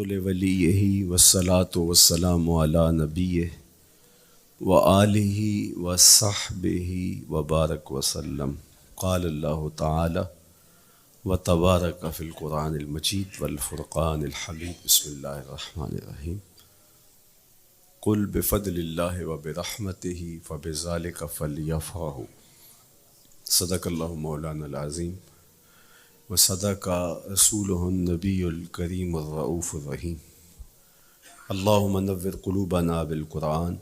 لولیہ والصلاة والسلام علی نبیہ وآلہ وصحبہ وبارک وسلم۔ قال اللہ تعالی وتبارک فی القرآن المجید والفرقان الحمید۔ بسم اللہ الرحمن الرحیم۔ قل بفضل اللہ وبرحمتہ فبذلک فلیفرحوا۔ صدق اللہ مولانا العظیم وصدق رسولہ النبی الکریم الرؤوف الرحیم۔ اللہم نور قلوبنا بالقرآن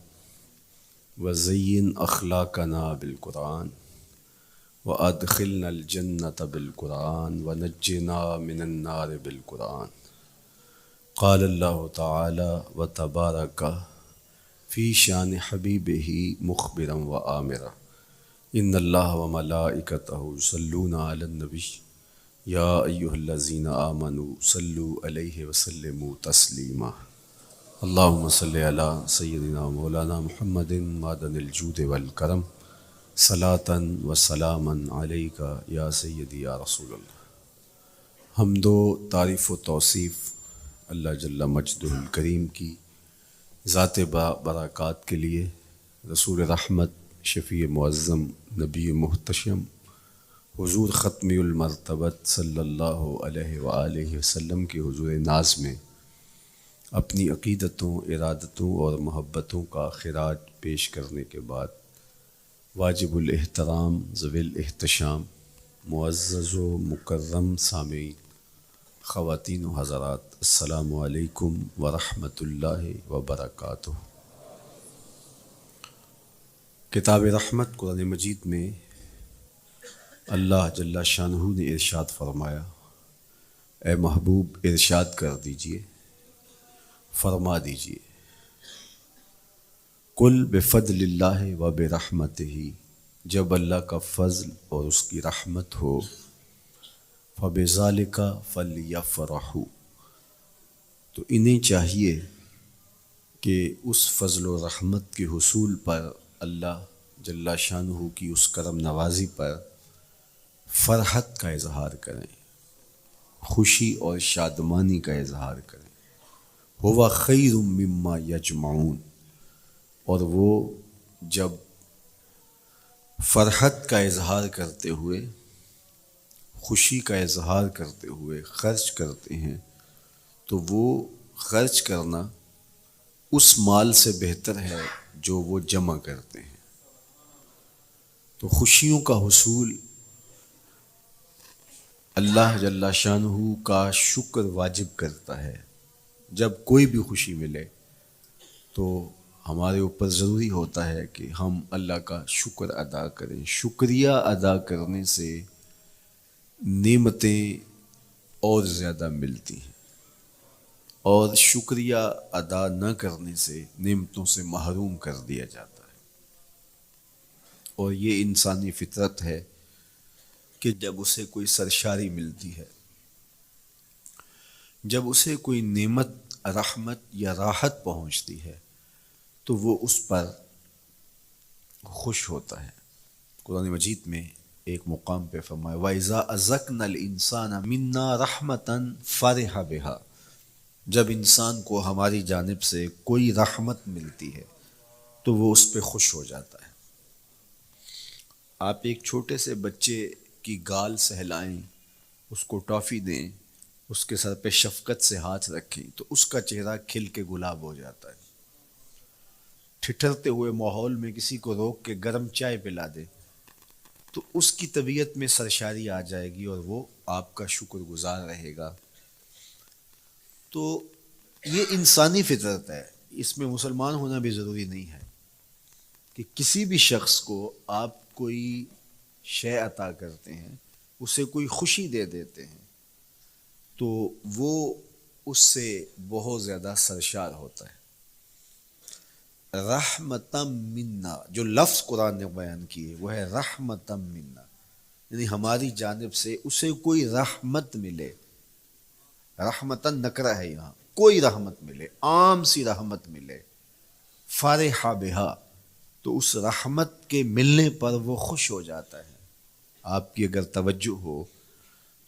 وزین اخلاقنا بالقرآن وادخلنا الجنۃ بالقرآن ونجنا من النار بالقرآن۔ قال اللہ تعالی وتبارک فی شان حبیبہ مخبرا وآمرا ان اللہ وملائکتہ یصلون علی النبی یا ایہا الذین آمنوا صلوا علیہ وسلموا تسلیما۔ اللہم صلی علی سیدنا مولانا محمد معدن الجود والکرم صلاۃ و سلاما علیک یا سیدی یا رسول اللہ۔ حمد و تعریف و توصیف اللہ جل مجدہ الکریم کی ذات برکات کے لیے، رسول رحمت شفیع معظم نبی محتشم حضور ختمی المرتبت صلی اللہ علیہ وآلہ وسلم کے حضور ناز میں اپنی عقیدتوں، ارادتوں اور محبتوں کا خراج پیش کرنے کے بعد، واجب الاحترام ذوی الاحتشام معزز و مکرم سامعین، خواتین و حضرات، السلام علیکم ورحمۃ اللہ وبرکاتہ۔ کتاب رحمت قرآن مجید میں اللہ جل شانہ نے ارشاد فرمایا، اے محبوب ارشاد کر دیجئے، فرما دیجئے، قل بفضل اللہ و برحمتہ، جب اللہ کا فضل اور اس کی رحمت ہو، فبذالک فلیفرحوا، تو انہیں چاہیے کہ اس فضل و رحمت کے حصول پر، اللہ جل شانہ کی اس کرم نوازی پر فرحت کا اظہار کریں، خوشی اور شادمانی کا اظہار کریں۔ ہوا خیر مما یجمعون، اور وہ جب فرحت کا اظہار کرتے ہوئے، خوشی کا اظہار کرتے ہوئے خرچ کرتے ہیں، تو وہ خرچ کرنا اس مال سے بہتر ہے جو وہ جمع کرتے ہیں۔ تو خوشیوں کا حصول اللہ جل شانہ کا شکر واجب کرتا ہے۔ جب کوئی بھی خوشی ملے تو ہمارے اوپر ضروری ہوتا ہے کہ ہم اللہ کا شکر ادا کریں۔ شکریہ ادا کرنے سے نعمتیں اور زیادہ ملتی ہیں، اور شکریہ ادا نہ کرنے سے نعمتوں سے محروم کر دیا جاتا ہے۔ اور یہ انسانی فطرت ہے کہ جب اسے کوئی سرشاری ملتی ہے، جب اسے کوئی نعمت، رحمت یا راحت پہنچتی ہے، تو وہ اس پر خوش ہوتا ہے۔ قرآن مجید میں ایک مقام پہ فرمایا وَإِذَا أَذَقْنَا الْإِنسَانَ مِنَّا رَحْمَةً فَرِحَ بِهَا، جب انسان کو ہماری جانب سے کوئی رحمت ملتی ہے تو وہ اس پہ خوش ہو جاتا ہے۔ آپ ایک چھوٹے سے بچے کی گال سہلائیں، اس کو ٹافی دیں، اس کے سر پہ شفقت سے ہاتھ رکھیں تو اس کا چہرہ کھل کے گلاب ہو جاتا ہے۔ ٹھٹھرتے ہوئے ماحول میں کسی کو روک کے گرم چائے پلا دے تو اس کی طبیعت میں سرشاری آ جائے گی اور وہ آپ کا شکر گزار رہے گا۔ تو یہ انسانی فطرت ہے، اس میں مسلمان ہونا بھی ضروری نہیں ہے کہ کسی بھی شخص کو آپ کوئی شے عطا کرتے ہیں، اسے کوئی خوشی دے دیتے ہیں تو وہ اس سے بہت زیادہ سرشار ہوتا ہے۔ رحمتم منا، جو لفظ قرآن نے بیان کی ہے وہ ہے رحمتم منا، یعنی ہماری جانب سے اسے کوئی رحمت ملے۔ رحمتن نکرہ ہے یہاں، کوئی رحمت ملے، عام سی رحمت ملے، فرح بہا، تو اس رحمت کے ملنے پر وہ خوش ہو جاتا ہے۔ آپ کی اگر توجہ ہو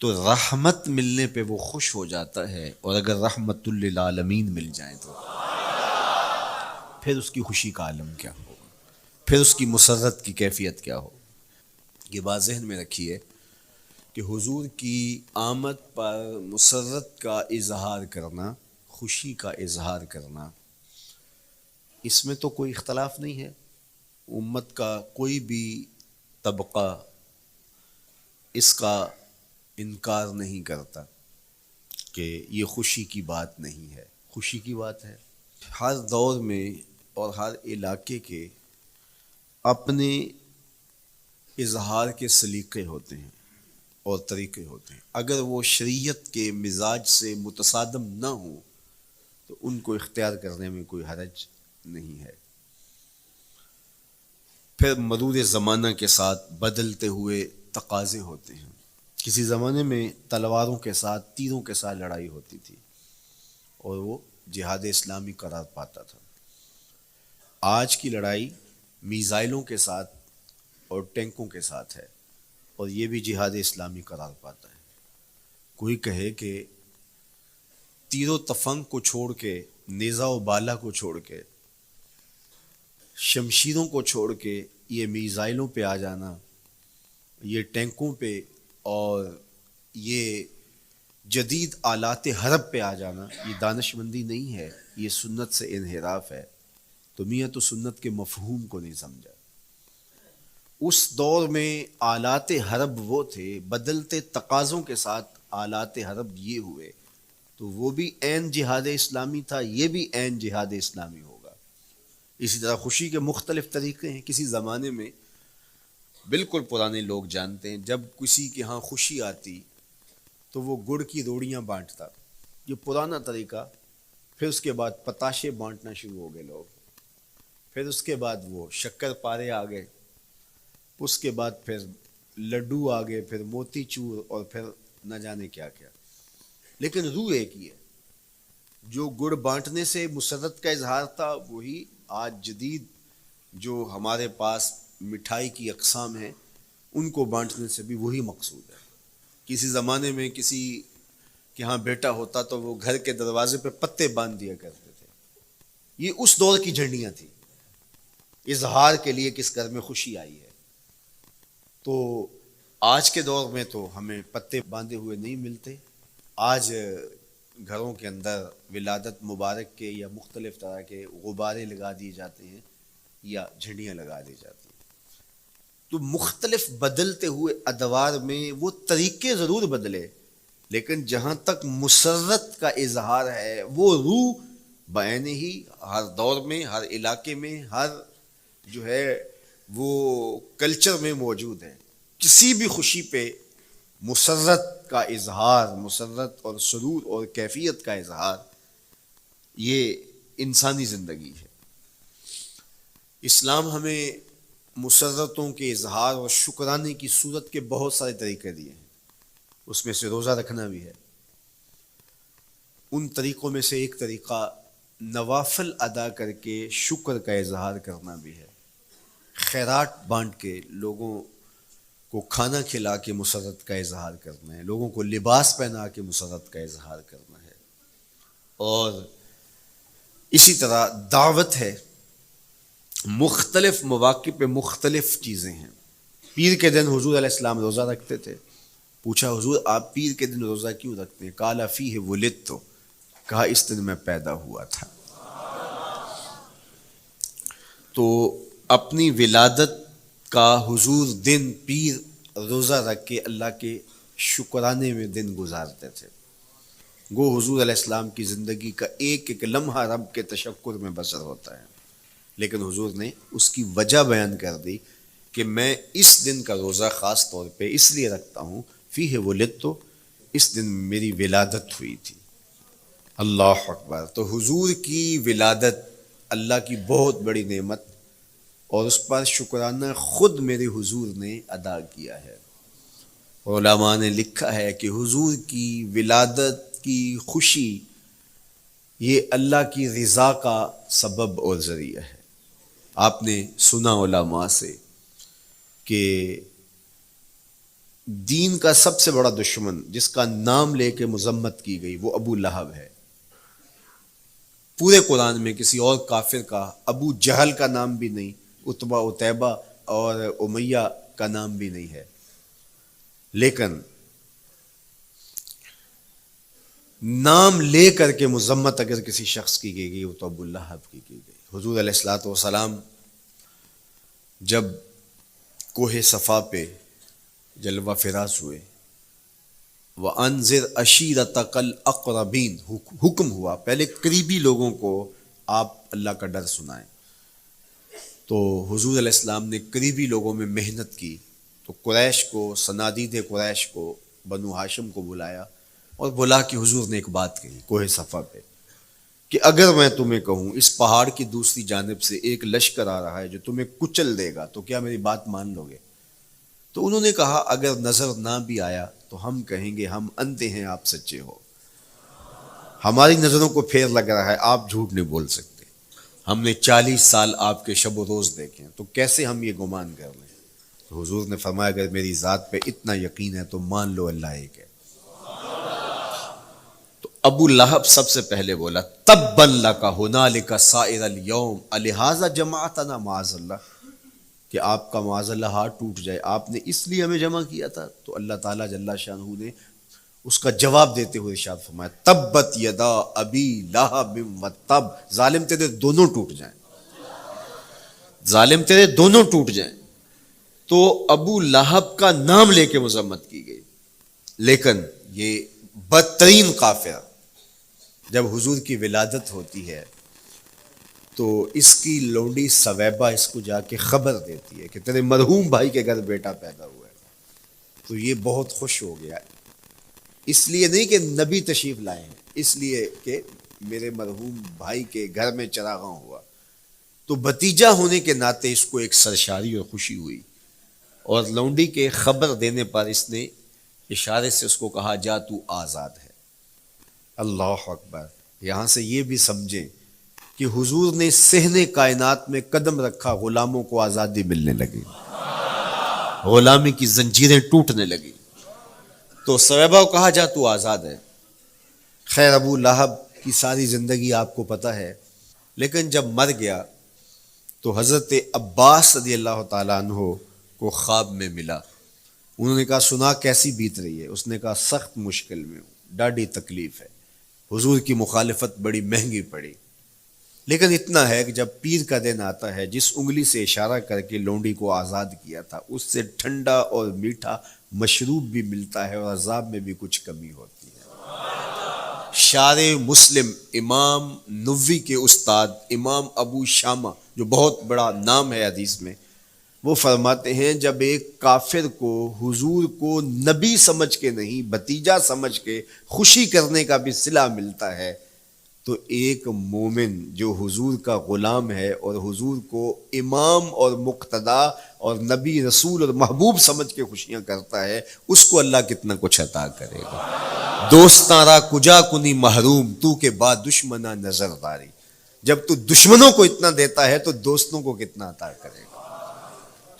تو رحمت ملنے پہ وہ خوش ہو جاتا ہے، اور اگر رحمت للعالمین مل جائیں تو پھر اس کی خوشی کا عالم کیا ہوگا، پھر اس کی مسرت کی کیفیت کیا ہو۔ یہ بات ذہن میں رکھیے کہ حضور کی آمد پر مسرت کا اظہار کرنا، خوشی کا اظہار کرنا، اس میں تو کوئی اختلاف نہیں ہے، امت کا کوئی بھی طبقہ اس کا انکار نہیں کرتا کہ یہ خوشی کی بات نہیں ہے، خوشی کی بات ہے۔ ہر دور میں اور ہر علاقے کے اپنے اظہار کے سلیقے ہوتے ہیں اور طریقے ہوتے ہیں، اگر وہ شریعت کے مزاج سے متصادم نہ ہوں تو ان کو اختیار کرنے میں کوئی حرج نہیں ہے۔ پھر مرور زمانہ کے ساتھ بدلتے ہوئے تقاضے ہوتے ہیں۔ کسی زمانے میں تلواروں کے ساتھ، تیروں کے ساتھ لڑائی ہوتی تھی اور وہ جہاد اسلامی قرار پاتا تھا۔ آج کی لڑائی میزائلوں کے ساتھ اور ٹینکوں کے ساتھ ہے، اور یہ بھی جہاد اسلامی قرار پاتا ہے۔ کوئی کہے کہ تیر و تفنگ کو چھوڑ کے، نیزہ و بالا کو چھوڑ کے، شمشیروں کو چھوڑ کے یہ میزائلوں پہ آ جانا، یہ ٹینکوں پہ اور یہ جدید آلات حرب پہ آ جانا، یہ دانش مندی نہیں ہے، یہ سنت سے انحراف ہے، تو میاں تو سنت کے مفہوم کو نہیں سمجھا۔ اس دور میں آلات حرب وہ تھے، بدلتے تقاضوں کے ساتھ آلات حرب یہ ہوئے، تو وہ بھی عین جہاد اسلامی تھا، یہ بھی عین جہاد اسلامی ہوگا۔ اسی طرح خوشی کے مختلف طریقے ہیں۔ کسی زمانے میں بالکل پرانے لوگ جانتے ہیں، جب کسی کے ہاں خوشی آتی تو وہ گڑ کی روڑیاں بانٹتا، یہ پرانا طریقہ۔ پھر اس کے بعد پتاشے بانٹنا شروع ہو گئے لوگ، پھر اس کے بعد وہ شکر پارے آ گئے، اس کے بعد پھر لڈو آ گئے، پھر موتی چور، اور پھر نہ جانے کیا کیا۔ لیکن روح ایک ہی ہے۔ جو گڑ بانٹنے سے مسرت کا اظہار تھا، وہی آج جدید جو ہمارے پاس مٹھائی کی اقسام ہیں، ان کو بانٹنے سے بھی وہی مقصود ہے۔ کسی زمانے میں کسی کہ ہاں بیٹا ہوتا تو وہ گھر کے دروازے پہ پتے باندھ دیا کرتے تھے۔ یہ اس دور کی جھنڈیاں تھیں، اظہار کے لیے کس گھر میں خوشی آئی ہے۔ تو آج کے دور میں تو ہمیں پتے باندھے ہوئے نہیں ملتے۔ آج گھروں کے اندر ولادت مبارک کے یا مختلف طرح کے غبارے لگا دیے جاتے ہیں یا جھنڈیاں لگا دی جاتی ہیں۔ تو مختلف بدلتے ہوئے ادوار میں وہ طریقے ضرور بدلے، لیکن جہاں تک مسرت کا اظہار ہے، وہ روح بعین ہی ہر دور میں، ہر علاقے میں، ہر جو ہے وہ کلچر میں موجود ہے۔ کسی بھی خوشی پہ مسرت کا اظہار، مسرت اور سرور اور کیفیت کا اظہار، یہ انسانی زندگی ہے۔ اسلام ہمیں مسرتوں کے اظہار اور شکرانے کی صورت کے بہت سارے طریقے دیے ہیں، اس میں سے روزہ رکھنا بھی ہے۔ ان طریقوں میں سے ایک طریقہ نوافل ادا کر کے شکر کا اظہار کرنا بھی ہے۔ خیرات بانٹ کے، لوگوں کو کھانا کھلا کے مسرت کا اظہار کرنا ہے، لوگوں کو لباس پہنا کے مسرت کا اظہار کرنا ہے۔ اور اسی طرح دعوت ہے، مختلف مواقع پہ مختلف چیزیں ہیں۔ پیر کے دن حضور علیہ السلام روزہ رکھتے تھے۔ پوچھا حضور آپ پیر کے دن روزہ کیوں رکھتے ہیں؟ قال فیہ ولدت، کہا اس دن میں پیدا ہوا تھا۔ تو اپنی ولادت کا حضور دن پیر روزہ رکھ کے اللہ کے شکرانے میں دن گزارتے تھے۔ گو حضور علیہ السلام کی زندگی کا ایک ایک لمحہ رب کے تشکر میں بسر ہوتا ہے، لیکن حضور نے اس کی وجہ بیان کر دی کہ میں اس دن کا روزہ خاص طور پہ اس لیے رکھتا ہوں، فیہ ولدت، اس دن میری ولادت ہوئی تھی۔ اللہ اکبر۔ تو حضور کی ولادت اللہ کی بہت بڑی نعمت، اور اس پر شکرانہ خود میرے حضور نے ادا کیا ہے۔ علماء نے لکھا ہے کہ حضور کی ولادت کی خوشی یہ اللہ کی رضا کا سبب اور ذریعہ ہے۔ آپ نے سنا علماء سے کہ دین کا سب سے بڑا دشمن جس کا نام لے کے مذمت کی گئی وہ ابو لہب ہے۔ پورے قرآن میں کسی اور کافر کا ابو جہل کا نام بھی نہیں، عتبہ عتیبہ اور امیہ کا نام بھی نہیں ہے، لیکن نام لے کر کے مذمت اگر کسی شخص کی گئی وہ تو ابو لہب کی گئی۔ حضور علیہ الصلوۃ والسلام جب کوہ صفا پہ جلوہ فراز ہوئے، وَأَنذِرْ عَشِيرَتَكَ الْأَقْرَبِينَ، حکم ہوا پہلے قریبی لوگوں کو آپ اللہ کا ڈر سنائیں، تو حضور علیہ السلام نے قریبی لوگوں میں محنت کی، تو قریش کو، صنادید قریش کو، بنو ہاشم کو بلایا اور بلا کہ حضور نے ایک بات کہی کوہ صفا پہ کہ اگر میں تمہیں کہوں اس پہاڑ کی دوسری جانب سے ایک لشکر آ رہا ہے جو تمہیں کچل دے گا تو کیا میری بات مان لو گے؟ تو انہوں نے کہا اگر نظر نہ بھی آیا تو ہم کہیں گے ہم اندھے ہیں، آپ سچے ہو، ہماری نظروں کو پھیر لگ رہا ہے، آپ جھوٹ نہیں بول سکتے، ہم نے 40 سال آپ کے شب و روز دیکھے ہیں، تو کیسے ہم یہ گمان کر لیں؟ تو حضور نے فرمایا اگر میری ذات پہ اتنا یقین ہے تو مان لو اللہ ایک ہے۔ تو ابو لہب سب سے پہلے بولا تبًّا لک ھنالک سائر الیوم الہٰذا جمعتنا، معاذ اللہ، کہ آپ کا معاذ اللہ ہاتھ ٹوٹ جائے، آپ نے اس لیے ہمیں جمع کیا تھا؟ تو اللہ تعالیٰ جل شانہ نے اس کا جواب دیتے ہوئے ارشاد فرمایا تبت یدا ابی لہب وتب، ظالم تیرے دونوں ٹوٹ جائیں، ظالم تیرے دونوں ٹوٹ جائیں۔ تو ابو لہب کا نام لے کے مذمت کی گئی، لیکن یہ بدترین کافر جب حضور کی ولادت ہوتی ہے تو اس کی لونڈی سویبہ اس کو جا کے خبر دیتی ہے کہ تیرے مرحوم بھائی کے گھر بیٹا پیدا ہوا ہے، تو یہ بہت خوش ہو گیا، اس لیے نہیں کہ نبی تشریف لائے ہیں، اس لیے کہ میرے مرحوم بھائی کے گھر میں چراغاں ہوا، تو بھتیجا ہونے کے ناطے اس کو ایک سرشاری اور خوشی ہوئی، اور لونڈی کے خبر دینے پر اس نے اشارے سے اس کو کہا جا تو آزاد ہے۔ اللہ اکبر! یہاں سے یہ بھی سمجھیں کہ حضور نے صحن کائنات میں قدم رکھا، غلاموں کو آزادی ملنے لگی، غلامی کی زنجیریں ٹوٹنے لگی، تو سویبہ کو کہا جا تو آزاد ہے۔ خیر ابو لہب کی ساری زندگی آپ کو پتہ ہے، لیکن جب مر گیا تو حضرت عباس رضی اللہ تعالیٰ عنہ کو خواب میں ملا، انہوں نے کہا سنا کیسی بیت رہی ہے؟ اس نے کہا سخت مشکل میں ہوں، ڈاڑھی تکلیف ہے، حضور کی مخالفت بڑی مہنگی پڑی، لیکن اتنا ہے کہ جب پیر کا دن آتا ہے جس انگلی سے اشارہ کر کے لونڈی کو آزاد کیا تھا اس سے ٹھنڈا اور میٹھا مشروب بھی ملتا ہے اور عذاب میں بھی کچھ کمی ہوتی ہے۔ شارع مسلم امام نووی کے استاد امام ابو شامہ جو بہت بڑا نام ہے حدیث میں، وہ فرماتے ہیں جب ایک کافر کو حضور کو نبی سمجھ کے نہیں بھتیجا سمجھ کے خوشی کرنے کا بھی صلہ ملتا ہے، تو ایک مومن جو حضور کا غلام ہے اور حضور کو امام اور مقتدا اور نبی رسول اور محبوب سمجھ کے خوشیاں کرتا ہے، اس کو اللہ کتنا کچھ عطا کرے گا۔ دوستاں را کجا کنی محروم، تو کے بعد دشمنا نظر داری، جب تو دشمنوں کو اتنا دیتا ہے تو دوستوں کو کتنا عطا کرے گا۔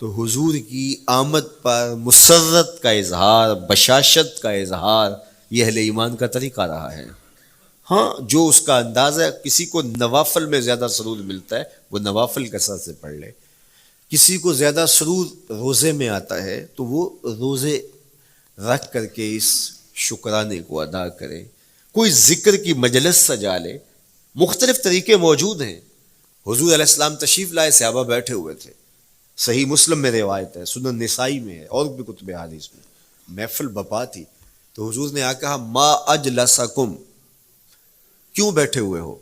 تو حضور کی آمد پر مسرت کا اظہار، بشاشت کا اظہار، یہ اہل ایمان کا طریقہ رہا ہے۔ ہاں جو اس کا انداز ہے، کسی کو نوافل میں زیادہ سرور ملتا ہے وہ نوافل کثرت سے پڑھ لے، کسی کو زیادہ سرور روزے میں آتا ہے تو وہ روزے رکھ کر کے اس شکرانے کو ادا کرے، کوئی ذکر کی مجلس سجا لے، مختلف طریقے موجود ہیں۔ حضور علیہ السلام تشریف لائے، صحابہ بیٹھے ہوئے تھے، صحیح مسلم میں روایت ہے، سنن نسائی میں ہے اور بھی کتب حدیث میں، محفل بپا تھی، تو حضور نے آ کہا ما اجلسکم، کیوں بیٹھے ہوئے ہو؟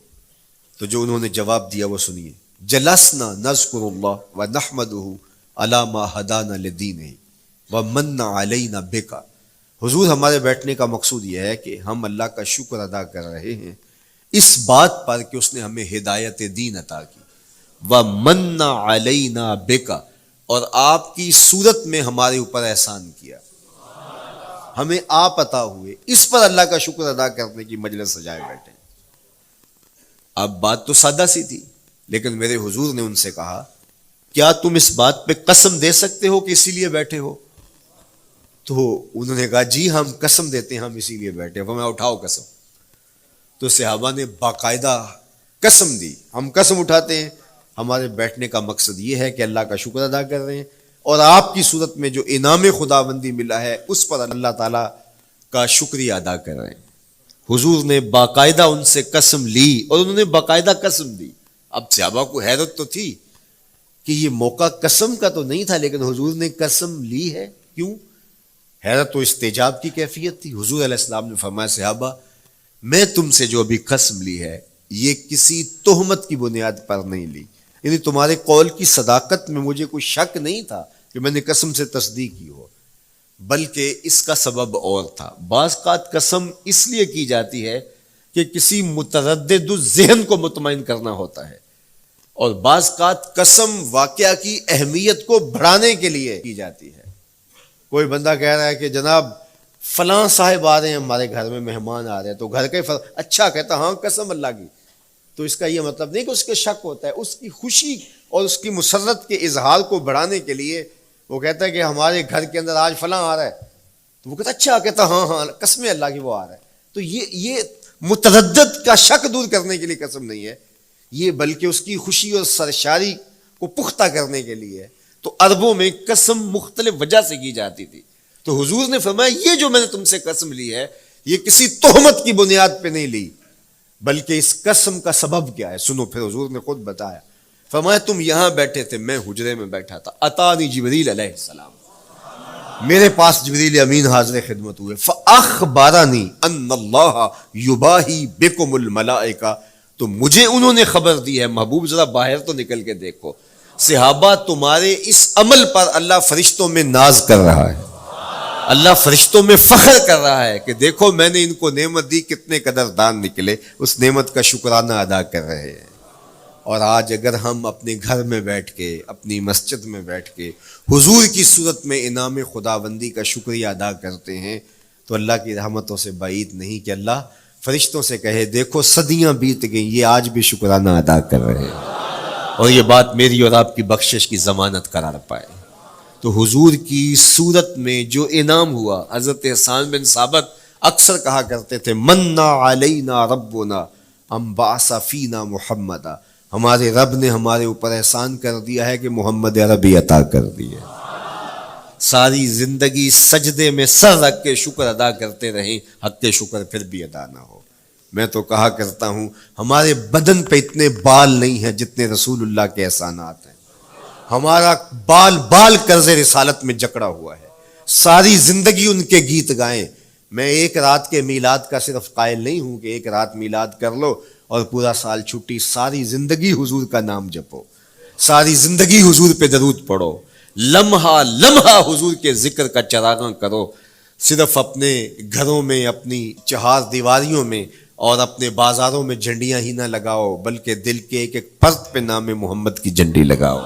تو جو انہوں نے جواب دیا وہ سنیے، جلسنا نذکر اللہ ونحمدہ علی ما ہدانا لدینہ ومن علینا بکا، حضور ہمارے بیٹھنے کا مقصود یہ ہے کہ ہم اللہ کا شکر ادا کر رہے ہیں اس بات پر کہ اس نے ہمیں ہدایت دین عطا کی، ومن علینا بکا، اور آپ کی صورت میں ہمارے اوپر احسان کیا، ہمیں آپ عطا ہوئے، اس پر اللہ کا شکر ادا کرنے کی مجلس سجائے بیٹھے۔ اب بات تو سادہ سی تھی، لیکن میرے حضور نے ان سے کہا کیا تم اس بات پہ قسم دے سکتے ہو کہ اسی لیے بیٹھے ہو؟ تو انہوں نے کہا جی ہم قسم دیتے ہیں ہم اسی لیے بیٹھے. وہ میں اٹھاؤ قسم. تو صحابہ نے باقاعدہ قسم دی, ہم قسم اٹھاتے ہیں, ہمارے بیٹھنے کا مقصد یہ ہے کہ اللہ کا شکر ادا کر رہے ہیں اور آپ کی صورت میں جو انعام خداوندی ملا ہے اس پر اللہ تعالیٰ کا شکریہ ادا کر رہے ہیں. حضور نے باقاعدہ ان سے قسم لی اور انہوں نے باقاعدہ قسم دی. اب صحابہ کو حیرت تو تھی کہ یہ موقع قسم کا تو نہیں تھا, لیکن حضور نے قسم لی ہے, کیوں؟ حیرت تو استجاب کی کیفیت تھی. حضور علیہ السلام نے فرمایا صحابہ میں تم سے جو ابھی قسم لی ہے یہ کسی تہمت کی بنیاد پر نہیں لی, یعنی تمہارے قول کی صداقت میں مجھے کوئی شک نہیں تھا کہ میں نے قسم سے تصدیق کی ہو, بلکہ اس کا سبب اور تھا. بعض اوقات قسم اس لیے کی جاتی ہے کہ کسی متردد ذہن کو مطمئن کرنا ہوتا ہے, اور بعض اوقات قسم واقعہ کی اہمیت کو بڑھانے کے لیے کی جاتی ہے. کوئی بندہ کہہ رہا ہے کہ جناب فلاں صاحب آ رہے ہیں ہمارے گھر میں, مہمان آ رہے ہیں, تو گھر کے اچھا کہتا ہاں قسم اللہ کی, تو اس کا یہ مطلب نہیں کہ اس کے شک ہوتا ہے, اس کی خوشی اور اس کی مسرت کے اظہار کو بڑھانے کے لیے وہ کہتا ہے کہ ہمارے گھر کے اندر آج فلاں آ رہا ہے, تو وہ کہتا اچھا کہتا ہاں ہاں قسم اللہ کی وہ آ رہا ہے. تو یہ متردد کا شک دور کرنے کے لیے قسم نہیں ہے, یہ بلکہ اس کی خوشی اور سرشاری کو پختہ کرنے کے لیے ہے. تو عربوں میں قسم مختلف وجہ سے کی جاتی تھی. تو حضور نے فرمایا یہ جو میں نے تم سے قسم لی ہے یہ کسی تہمت کی بنیاد پہ نہیں لی, بلکہ اس قسم کا سبب کیا ہے سنو. پھر حضور نے خود بتایا, فرمایا تم یہاں بیٹھے تھے, میں حجرے میں بیٹھا تھا, اتانی جبریل علیہ السلام, میرے پاس جبریل امین حاضر خدمت ہوئے, فاخبرنی ان اللہ یباہی بکم الملائکہ, تو مجھے انہوں نے خبر دی ہے, محبوب ذرا باہر تو نکل کے دیکھو, صحابہ تمہارے اس عمل پر اللہ فرشتوں میں ناز کر رہا ہے, اللہ فرشتوں میں فخر کر رہا ہے کہ دیکھو میں نے ان کو نعمت دی, کتنے قدردان نکلے, اس نعمت کا شکرانہ ادا کر رہے ہیں. اور آج اگر ہم اپنے گھر میں بیٹھ کے, اپنی مسجد میں بیٹھ کے حضور کی صورت میں انعام خداوندی کا شکریہ ادا کرتے ہیں تو اللہ کی رحمتوں سے بعید نہیں کہ اللہ فرشتوں سے کہے دیکھو صدیاں بیت گئیں, یہ آج بھی شکرانہ ادا کر رہے ہیں, اور یہ بات میری اور آپ کی بخشش کی ضمانت قرار پائے. تو حضور کی صورت میں جو انعام ہوا, حضرت حسان بن ثابت اکثر کہا کرتے تھے منا علینا ربنا ام بعث فینا محمدا, ہمارے رب نے ہمارے اوپر احسان کر دیا ہے کہ محمد عربی عطا کر دیے. ساری زندگی سجدے میں سر رکھ کے شکر ادا کرتے رہیں, حق شکر پھر بھی ادا نہ ہو. میں تو کہا کرتا ہوں ہمارے بدن پہ اتنے بال نہیں ہیں جتنے رسول اللہ کے احسانات ہیں. ہمارا بال بال قرض رسالت میں جکڑا ہوا ہے, ساری زندگی ان کے گیت گائیں. میں ایک رات کے میلاد کا صرف قائل نہیں ہوں کہ ایک رات میلاد کر لو اور پورا سال چھٹی, ساری زندگی حضور کا نام جپو, ساری زندگی حضور پہ درود پڑھو, لمحہ لمحہ حضور کے ذکر کا چراغاں کرو. صرف اپنے گھروں میں, اپنی چہار دیواریوں میں اور اپنے بازاروں میں جھنڈیاں ہی نہ لگاؤ, بلکہ دل کے ایک ایک فرد پہ نام محمد کی جھنڈی لگاؤ.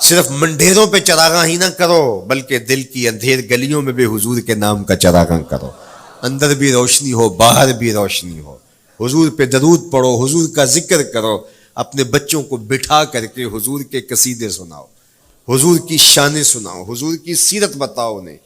صرف منڈیروں پہ چراغاں ہی نہ کرو, بلکہ دل کی اندھیر گلیوں میں بھی حضور کے نام کا چراغاں کرو, اندر بھی روشنی ہو باہر بھی روشنی ہو. حضور پہ درود پڑھو, حضور کا ذکر کرو, اپنے بچوں کو بٹھا کر کے حضور کے قصیدے سناؤ, حضور کی شانیں سناؤ, حضور کی سیرت بتاؤ انہیں.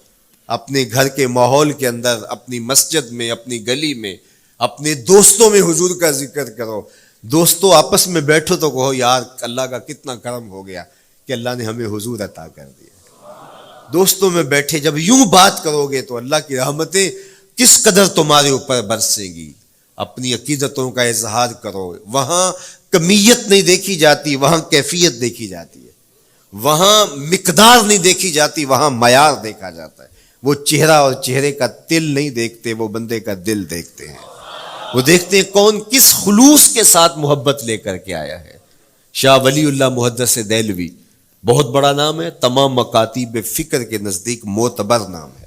اپنے گھر کے ماحول کے اندر, اپنی مسجد میں, اپنی گلی میں, اپنے دوستوں میں حضور کا ذکر کرو. دوستوں آپس میں بیٹھو تو کہو یار اللہ کا کتنا کرم ہو گیا کہ اللہ نے ہمیں حضور عطا کر دیا. دوستوں میں بیٹھے جب یوں بات کرو گے تو اللہ کی رحمتیں کس قدر تمہارے اوپر برسیں گی. اپنی عقیدتوں کا اظہار کرو, وہاں کمیت نہیں دیکھی جاتی, وہاں کیفیت دیکھی جاتی ہے, وہاں مقدار نہیں دیکھی جاتی, وہاں معیار دیکھا جاتا ہے. وہ چہرہ اور چہرے کا تل نہیں دیکھتے, وہ بندے کا دل دیکھتے ہیں. وہ دیکھتے ہیں کون کس خلوص کے ساتھ محبت لے کر کے آیا ہے. شاہ ولی اللہ محدث دہلوی بہت بڑا نام ہے, تمام مکاتیب فکر کے نزدیک معتبر نام ہے.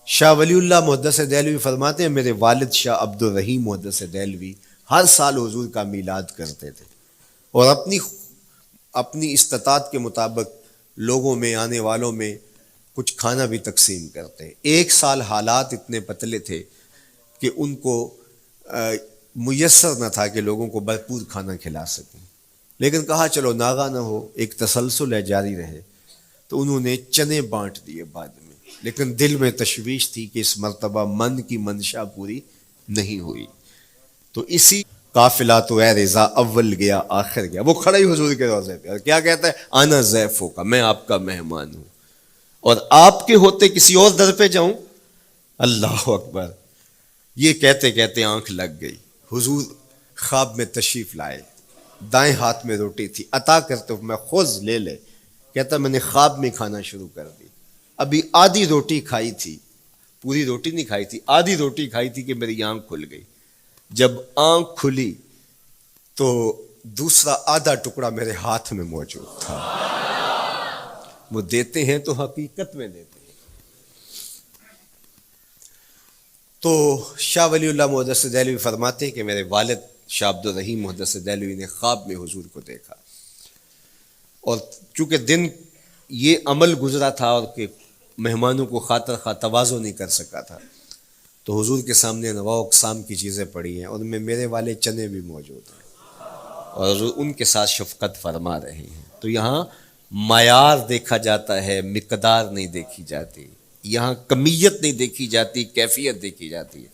شاہ ولی اللہ محدث دہلوی فرماتے ہیں میرے والد شاہ عبد الرحیم محدث دہلوی ہر سال حضور کا میلاد کرتے تھے, اور اپنی استطاعت کے مطابق لوگوں میں, آنے والوں میں کچھ کھانا بھی تقسیم کرتے. ایک سال حالات اتنے پتلے تھے کہ ان کو میسر نہ تھا کہ لوگوں کو بھرپور کھانا کھلا سکیں, لیکن کہا چلو ناغہ نہ ہو, ایک تسلسل ہے جاری رہے, تو انہوں نے چنے بانٹ دیے بعد میں. لیکن دل میں تشویش تھی کہ اس مرتبہ من کی منشا پوری نہیں ہوئی. تو اسی قافلہ تو اے رضا اول گیا آخر گیا. وہ کھڑا ہی حضور کے روضے پہ اور کیا کہتا ہے؟ آنا ضیفوں کا، میں آپ کا مہمان ہوں، اور آپ کے ہوتے کسی اور در پہ جاؤں؟ اللہ اکبر. یہ کہتے کہتے آنکھ لگ گئی. حضور خواب میں تشریف لائے، دائیں ہاتھ میں روٹی تھی، عطا کرتے ہوئے میں خود لے لے. کہتا میں نے خواب میں کھانا شروع کر دی. ابھی آدھی روٹی کھائی تھی، پوری روٹی نہیں کھائی تھی، آدھی روٹی کھائی تھی کہ میری آنکھ کھل گئی. جب آنکھ کھلی تو دوسرا آدھا ٹکڑا میرے ہاتھ میں موجود تھا. وہ دیتے ہیں تو حقیقت میں دیتے ہیں. تو شاہ ولی اللہ محدث دہلوی فرماتے ہیں کہ میرے والد شاہ عبد الرحیم محدث دہلوی نے خواب میں حضور کو دیکھا، اور چونکہ دن یہ عمل گزرا تھا اور کہ مہمانوں کو خاطر خواہ تواضع نہیں کر سکا تھا، تو حضور کے سامنے انواع اقسام کی چیزیں پڑی ہیں، ان میں میرے والے چنے بھی موجود ہیں، اور حضور ان کے ساتھ شفقت فرما رہے ہیں. تو یہاں معیار دیکھا جاتا ہے، مقدار نہیں دیکھی جاتی. یہاں کمیت نہیں دیکھی جاتی، کیفیت دیکھی جاتی ہے.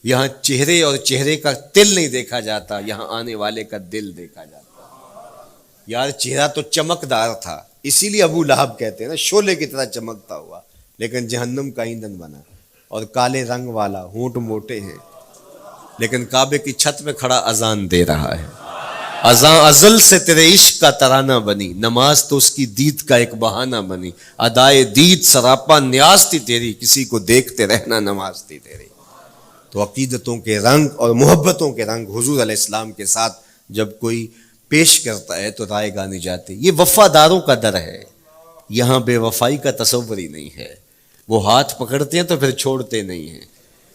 یہاں چہرے اور چہرے کا تل نہیں دیکھا جاتا، یہاں آنے والے کا دل دیکھا جاتا. یار چہرہ تو چمکدار تھا، اسی لیے ابو لہب کہتے ہیں نا شعلے کی طرح چمکتا ہوا، لیکن جہنم کا ایندھن بنا. اور کالے رنگ والا، ہونٹ موٹے ہیں، لیکن کعبے کی چھت میں کھڑا اذان دے رہا ہے. اذان ازل سے تیرے عشق کا ترانہ بنی، نماز تو اس کی دید کا ایک بہانہ بنی. ادائے دید سراپا نیاز تھی تیری، کسی کو دیکھتے رہنا نماز تھی تیری. تو عقیدتوں کے رنگ اور محبتوں کے رنگ حضور علیہ السلام کے ساتھ جب کوئی پیش کرتا ہے تو رائے گانی جاتی. یہ وفاداروں کا در ہے، یہاں بے وفائی کا تصور ہی نہیں ہے. وہ ہاتھ پکڑتے ہیں تو پھر چھوڑتے نہیں ہیں.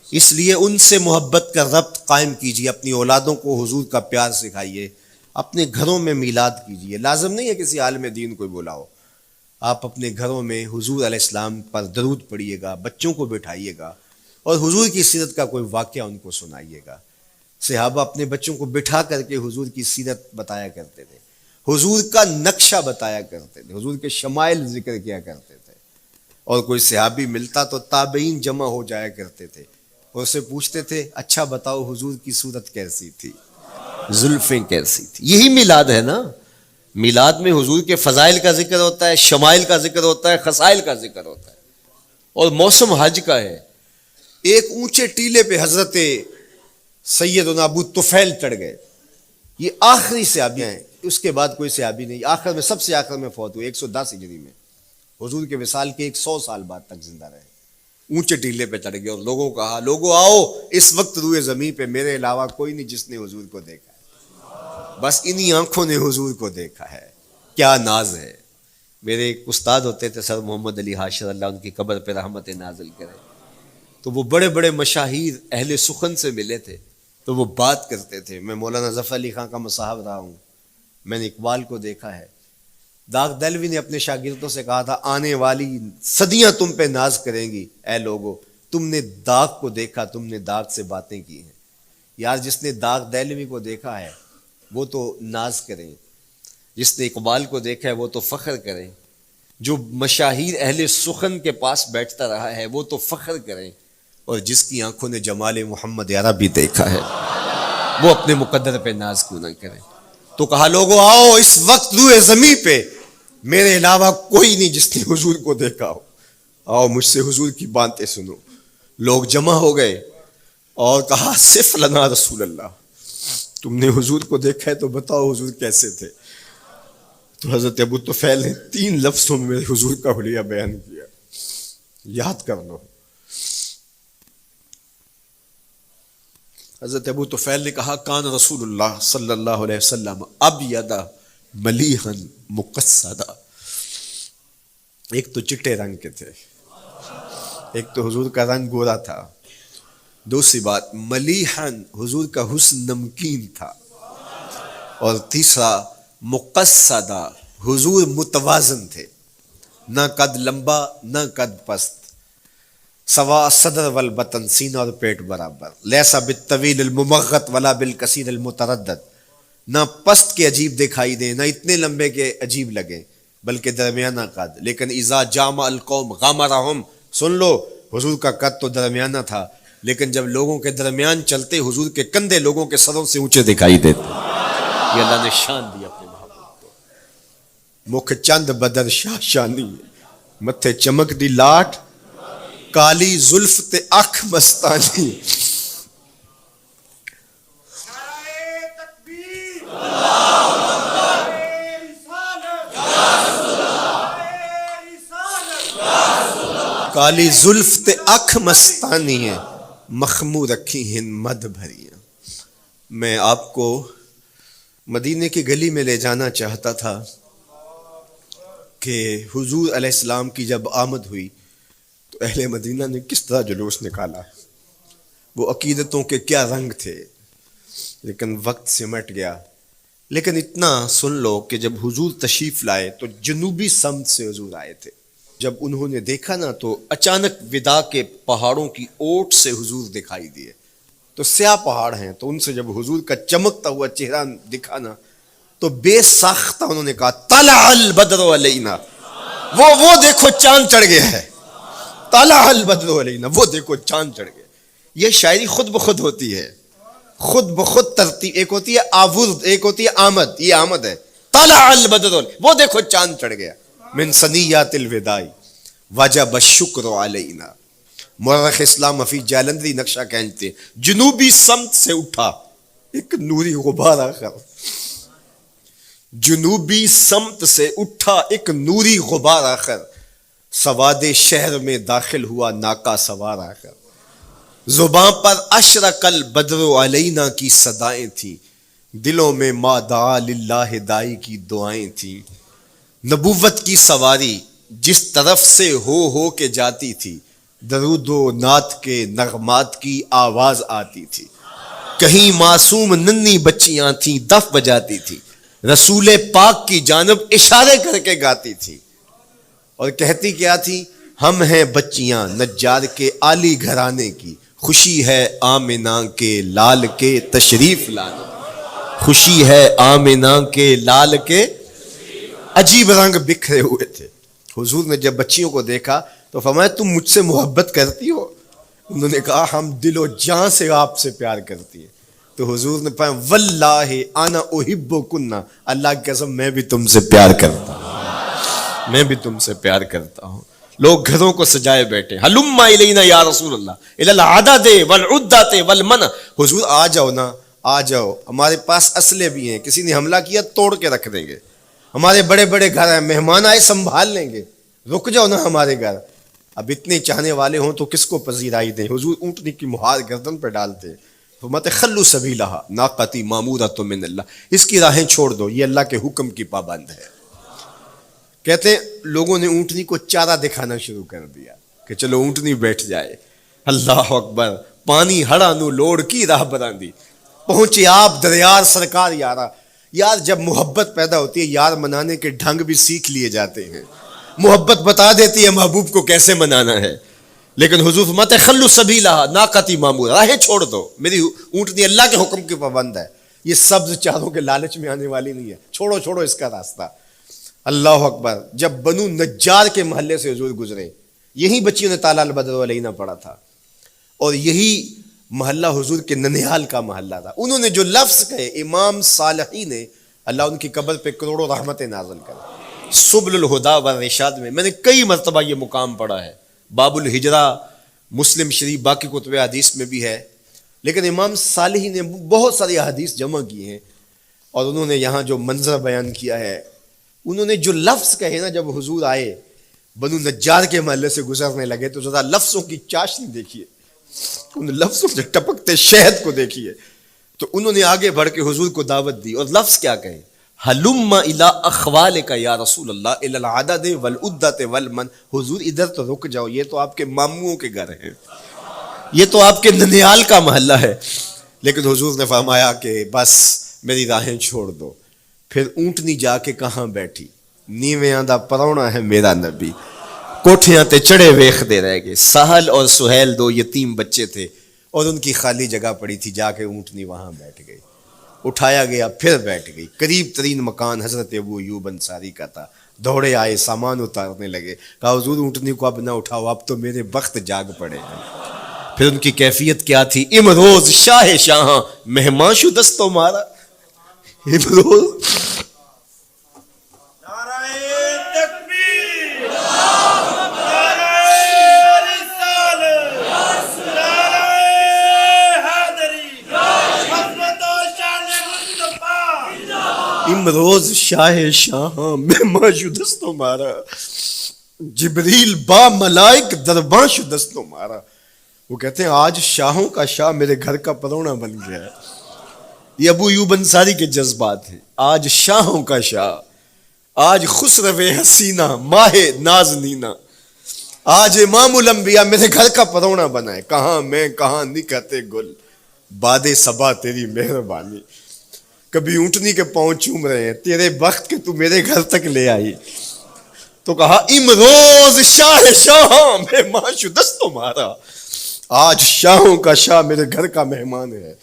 اس لیے ان سے محبت کا ربط قائم کیجیے، اپنی اولادوں کو حضور کا پیار سکھائیے، اپنے گھروں میں میلاد کیجیے. لازم نہیں ہے کسی عالم دین کو بلاؤ، آپ اپنے گھروں میں حضور علیہ السلام پر درود پڑھیے گا، بچوں کو بٹھائیے گا اور حضور کی سیرت کا کوئی واقعہ ان کو سنائیے گا. صحابہ اپنے بچوں کو بٹھا کر کے حضور کی سیرت بتایا کرتے تھے، حضور کا نقشہ بتایا کرتے تھے، حضور کے شمائل ذکر کیا کرتے تھے. اور کوئی صحابی ملتا تو تابعین جمع ہو جایا کرتے تھے اور اسے پوچھتے تھے اچھا بتاؤ حضور کی صورت کیسی تھی، زلفیں کیسی تھی. یہی میلاد ہے نا. میلاد میں حضور کے فضائل کا ذکر ہوتا ہے، شمائل کا ذکر ہوتا ہے، خصائل کا ذکر ہوتا ہے. اور موسم حج کا ہے. ایک اونچے ٹیلے پہ حضرت سیدنا ابو طفیل چڑھ گئے. یہ آخری صحابی ہیں، اس کے بعد کوئی صحابی نہیں. آخر میں سب سے آخر میں فوت ہوئے 110 ہجری میں، حضور کے وصال کے 100 سال بعد تک زندہ رہے. اونچے ٹیلے پہ چڑھ گئے اور لوگوں کو کہا لوگوں آؤ، اس وقت روئے زمین پہ میرے علاوہ کوئی نہیں جس نے حضور کو دیکھا ہے، بس انہی آنکھوں نے حضور کو دیکھا ہے. کیا ناز ہے. میرے ایک استاد ہوتے تھے سر محمد علی حاشر، اللہ ان کی قبر پہ رحمت نازل کرے. تو وہ بڑے بڑے مشاہیر اہل سخن سے ملے تھے تو وہ بات کرتے تھے. میں مولانا ظفر علی خان کا مصاحب رہا ہوں، میں نے اقبال کو دیکھا ہے. داغ دہلوی نے اپنے شاگردوں سے کہا تھا آنے والی صدیاں تم پہ ناز کریں گی اے لوگو، تم نے داغ کو دیکھا، تم نے داغ سے باتیں کی ہیں. یار جس نے داغ دہلوی کو دیکھا ہے وہ تو ناز کریں، جس نے اقبال کو دیکھا ہے وہ تو فخر کریں، جو مشاہیر اہل سخن کے پاس بیٹھتا رہا ہے وہ تو فخر کریں، اور جس کی آنکھوں نے جمال محمد عربی دیکھا ہے وہ اپنے مقدر پہ ناز کیوں نہ کریں. تو کہا لوگوں آؤ، اس وقت روئے زمین پہ میرے علاوہ کوئی نہیں جس نے حضور کو دیکھا ہو، آؤ مجھ سے حضور کی باتیں سنو. لوگ جمع ہو گئے اور کہا صف لنا رسول اللہ، تم نے حضور کو دیکھا ہے تو بتاؤ حضور کیسے تھے. تو حضرت ابو طفیل نے 3 لفظوں میں میرے حضور کا حلیہ بیان کیا، یاد کر لو. حضرت ابو طفیل نے کہا کان رسول اللہ صلی اللہ علیہ وسلم ابیض ملیحا مقصدا. ایک تو چٹے رنگ کے تھے، ایک تو حضور کا رنگ گورا تھا. دوسری بات ملیحن، حضور کا حسن نمکین تھا. اور تیسرا مقصدا، حضور متوازن تھے، نہ قد لمبا نہ قد پست، سوا صدر والبطن، سینہ اور پیٹ برابر. لیسا بالطویل الممغط ولا بالکثیر المتردد، نہ پست کے عجیب دکھائی دیں نہ اتنے لمبے کے عجیب لگیں، بلکہ درمیانہ قد. لیکن اذا جامع القوم غمرہم سن لو حضور کا قد تو درمیانہ تھا، لیکن جب لوگوں کے درمیان چلتے حضور کے کندھے لوگوں کے سروں سے اونچے دکھائی دیتے۔ یہ اللہ نے شان دی اپنے محبوب کو۔ مکھ چند بدر شاہ شانی، متھے چمک دی لاٹ، کالی زلف تے اکھ مستانی۔ کالی زلف تے اکھ مستانی ہے، مخمور رکھی ہن مد بھریاں۔ میں آپ کو مدینے کی گلی میں لے جانا چاہتا تھا کہ حضور علیہ السلام کی جب آمد ہوئی تو اہل مدینہ نے کس طرح جلوس نکالا، وہ عقیدتوں کے کیا رنگ تھے، لیکن وقت سمٹ گیا۔ لیکن اتنا سن لو کہ جب حضور تشریف لائے تو جنوبی سمت سے حضور آئے تھے۔ جب انہوں نے دیکھا نا تو اچانک ودا کے پہاڑوں کی اوٹ سے حضور دکھائی دیے، تو سیاہ پہاڑ ہیں، تو ان سے جب حضور کا چمکتا ہوا چہرہ دکھا نا تو بے ساختہ انہوں نے کہا طلع البدر علینا، وہ دیکھو چاند چڑھ گیا ہے، طلع البدر علینا، وہ دیکھو چاند چڑھ گیا۔ یہ شاعری خود بخود ہوتی ہے، خود بخود ترتیب، ایک ہوتی ہے آورد، ایک ہوتی ہے آمد، یہ آمد ہے۔ طلع البدر، وہ دیکھو چاند چڑھ گیا۔ من سنیات الوداع وجب الشکر علینا۔ مورخ اسلام حفیظ جالندری نقشہ کھینچتے ہیں، جنوبی سمت سے اٹھا ایک نوری غبار آخر، جنوبی سمت سے اٹھا ایک نوری غبار آخر، سواد شہر میں داخل ہوا ناکا سوار آخر، زباں پر اشرق البدر علینا کی صدائیں تھیں، دلوں میں ما دعا للہ دائی کی دعائیں تھیں۔ نبوت کی سواری جس طرف سے ہو کے جاتی تھی، درود و نعت کے نغمات کی آواز آتی تھی، کہیں معصوم ننھی بچیاں تھیں دف بجاتی تھی، رسول پاک کی جانب اشارے کر کے گاتی تھی، اور کہتی کیا تھی، ہم ہیں بچیاں نجار کے عالی گھرانے کی، خوشی ہے آمنہ کے لال کے تشریف لانے، خوشی ہے آمنہ کے لال کے۔ عجیب رنگ بکھرے ہوئے تھے۔ حضور نے جب بچیوں کو دیکھا تو فرمایا تم مجھ سے محبت کرتی ہو؟ انہوں نے کہا ہم دل و جان سے آپ سے پیار کرتی ہیں۔ تو حضور نے فرمایا واللہ انا احبکن، اللہ کی قسم میں بھی تم سے پیار کرتا ہوں، میں بھی تم سے پیار کرتا ہوں۔ لوگ گھروں کو سجائے بیٹھے، ہلم الینا یا رسول اللہ الی العدد والعدۃ والمنع، حضور آ جاؤ نا، آ جاؤ، ہمارے پاس اسلحے بھی ہیں، کسی نے حملہ کیا توڑ کے رکھ دیں گے، ہمارے بڑے بڑے گھر ہیں، مہمان آئے سنبھال لیں گے، رک جاؤ نا ہمارے گھر۔ اب اتنے چاہنے والے ہوں تو کس کو پذیرائی دیں؟ حضور اونٹنی کی مہار گردن پہ ڈالتے، فرماتے خلو سبیلہا ناقتی مامورۃ من اللہ، اس کی راہیں چھوڑ دو، یہ اللہ کے حکم کی پابند ہے۔ کہتے ہیں لوگوں نے اونٹنی کو چارہ دکھانا شروع کر دیا کہ چلو اونٹنی بیٹھ جائے۔ اللہ اکبر، پانی ہڑا نو لوڑ کی راہ براندی، پہنچے آپ دریار سرکار یارا۔ یار جب محبت پیدا ہوتی ہے یار منانے کے ڈھنگ بھی سیکھ لیے جاتے ہیں، محبت بتا دیتی ہے محبوب کو کیسے منانا ہے۔ لیکن حضور فرماتے خلو سبیلہ ناقتی مامور، راہیں چھوڑ دو، میری اونٹنی اللہ کے حکم کی پابند ہے، یہ سبز چاروں کے لالچ میں آنے والی نہیں ہے، چھوڑو چھوڑو اس کا راستہ۔ اللہ اکبر، جب بنو نجار کے محلے سے حضور گزرے، یہی بچیوں نے طلع البدر علینا پڑھا تھا، اور یہی محلہ حضور کے ننیال کا محلہ تھا۔ انہوں نے جو لفظ کہے، امام صالحی نے، اللہ ان کی قبر پہ کروڑوں رحمتیں نازل کرے۔ سبل الہدا والرشاد میں نے کئی مرتبہ یہ مقام پڑھا ہے، باب الہجرہ، مسلم شریف، باقی کتب حدیث میں بھی ہے، لیکن امام صالحی نے بہت ساری حدیث جمع کی ہیں، اور انہوں نے یہاں جو منظر بیان کیا ہے، انہوں نے جو لفظ کہے نا، جب حضور آئے بنو نجار کے محلے سے گزرنے لگے تو ذرا لفظوں کی چاشنی دیکھیے، ان لفظوں سے ٹپکتے شہد کو دیکھیے۔ تو انہوں نے آگے بڑھ کے حضور کو دعوت دی، اور لفظ کیا کہیں، ہلم الی اخوالک یا رسول اللہ الی العدد والعدۃ والمن، حضور ادھر تو رک جاؤ، یہ تو آپ کے ماموں کے گھر ہیں، یہ تو آپ کے ننیال کا محلہ ہے۔ لیکن حضور نے فرمایا کہ بس میری راہیں چھوڑ دو۔ پھر اونٹنی جا کے کہاں بیٹھی، نیویاں دا پرونا ہے میرا نبی، کوٹھیاں تے چڑھے ویخ دے رہ گئے۔ سہل اور سہیل دو یتیم بچے تھے، اور ان کی خالی جگہ پڑی تھی، جا کے اونٹنی وہاں بیٹھ گئی۔ اٹھایا گیا، پھر بیٹھ گئی۔ قریب ترین مکان حضرت ابو ایوب انصاری کا تھا، دوڑے آئے، سامان اتارنے لگے، کہا حضور اونٹنی کو اب نہ اٹھاؤ، اب تو میرے وقت جاگ پڑے ہیں۔ پھر ان کی کیفیت کیا تھی؟ امروز شاہ شاہاں مہمان شو دستو مارا، امروز امروز شاہ شاہاں مہمان شو دستو مارا، جبریل با ملائک درباں شو دستو مارا۔ وہ کہتے ہیں آج شاہوں کا شاہ میرے گھر کا پرونا بن گیا ہے۔ یہ ابو ایوب انصاری کے جذبات ہیں۔ آج شاہوں کا شاہ، آج خسرو حسینہ ماہ نازنینہ، آج امام الانبیاء میرے گھر کا پرونا بنا ہے۔ کہاں میں کہاں نکہتے گل، باد صبا تیری مہربانی، کبھی اونٹنی کے پاؤں چوم رہے ہیں، تیرے وقت کے تو میرے گھر تک لے آئی۔ تو کہا امروز شاہ شاہاں مہمان شو دستو مارا، آج شاہوں کا شاہ میرے گھر کا مہمان ہے۔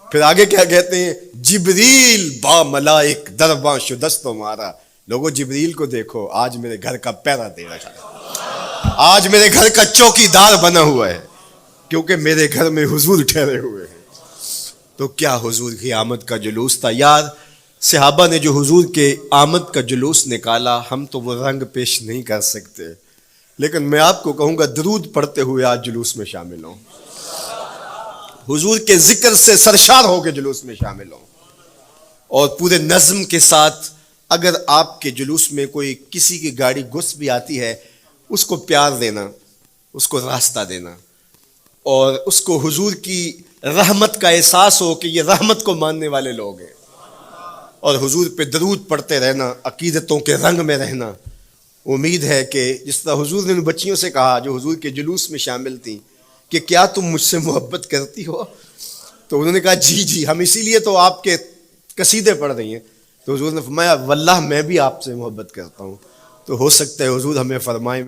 پھر آگے کیا کہتے ہیں؟ جبریل با ملائک درباں شو دستو مارا۔ لوگوں جبریل کو دیکھو، آج میرے گھر کا پہرا دے رہا ہے، آج میرے گھر کا چوکی دار بنا ہوا ہے، کیونکہ میرے گھر میں حضور ٹھہرے ہوئے ہیں۔ تو کیا حضور کی آمد کا جلوس تھا یار! صحابہ نے جو حضور کے آمد کا جلوس نکالا، ہم تو وہ رنگ پیش نہیں کر سکتے، لیکن میں آپ کو کہوں گا درود پڑھتے ہوئے آج جلوس میں شامل ہوں، حضور کے ذکر سے سرشار ہو کے جلوس میں شامل ہوں، اور پورے نظم کے ساتھ۔ اگر آپ کے جلوس میں کوئی کسی کی گاڑی گھس بھی آتی ہے، اس کو پیار دینا، اس کو راستہ دینا، اور اس کو حضور کی رحمت کا احساس ہو کہ یہ رحمت کو ماننے والے لوگ ہیں، اور حضور پہ درود پڑھتے رہنا، عقیدتوں کے رنگ میں رہنا۔ امید ہے کہ جس طرح حضور نے ان بچیوں سے کہا جو حضور کے جلوس میں شامل تھیں کہ کیا تم مجھ سے محبت کرتی ہو، تو انہوں نے کہا جی جی، ہم اسی لیے تو آپ کے قصیدے پڑھ رہی ہیں۔ تو حضور نے فرمایا واللہ میں بھی آپ سے محبت کرتا ہوں۔ تو ہو سکتا ہے حضور ہمیں فرمائیں